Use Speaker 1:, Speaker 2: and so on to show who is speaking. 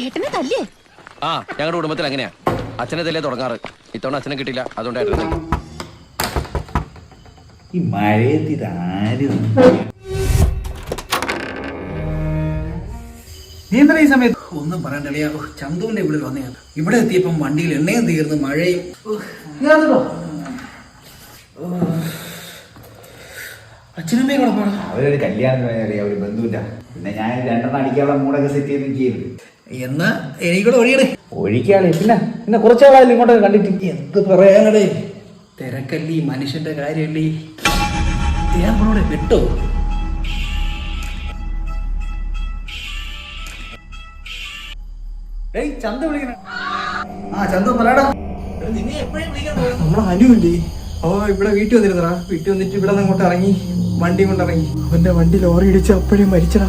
Speaker 1: ഏട്ടനെ തല്ലേ?
Speaker 2: ആ ഞങ്ങളുടെ കുടുംബത്തിൽ അങ്ങനെയാ. അച്ഛനെ തല്ലേ തുടങ്ങാറ്. ഇത്തവണ അച്ഛനെ കിട്ടില്ല, അതുകൊണ്ട് ഏട്ടനെ.
Speaker 3: ഈ മഴയത്ത് ഇതാരും
Speaker 4: നീ എന്താ ഈ സമയത്ത് ഒന്നും പറയണ്ടല്ലേ? ചന്തുവിന്റെ ഇവിടെ വന്നതാണ്. ഇവിടെ എത്തിയപ്പം വണ്ടിയിൽ എണ്ണയും തീർന്ന് മഴയും. അച്ഛനമ്മയും കൂടെ പോകണം.
Speaker 3: അവരൊരു കല്യാണത്തിന് ഒരു ബന്ധുവില്ല. പിന്നെ ഞാൻ 2 അടിക്കാനുള്ള മൂടൊക്കെ സെറ്റ് ചെയ്ത് ചെയ്യുന്നു.
Speaker 4: എന്നാ എനിക്കൂടെ ഒഴിയണേ.
Speaker 3: ഒഴിക്കാളെ പിന്നെ കുറച്ചാളായാലും ഇങ്ങോട്ടൊക്കെ കണ്ടിട്ട്.
Speaker 4: എന്ത് പറയാനടേ, തിരക്കല്ലി മനുഷ്യന്റെ കാര്യമല്ലേ. ഞാൻ പറഞ്ഞോടെ വിട്ടോ. ചന്ത വിളിക്കണ. ആ ചന്തു പറയടാ. നമ്മളെ അനുവില്ലേ, ഇവിടെ വീട്ടിൽ വന്നിരുന്നടാ. വീട്ടിൽ വന്നിട്ട് ഇവിടെ നിന്ന് അങ്ങോട്ട് ഇറങ്ങി, വണ്ടി കൊണ്ടിറങ്ങി. അവന്റെ വണ്ടി ലോറി ഇടിച്ച് അപ്പോഴേ മരിച്ചടാ.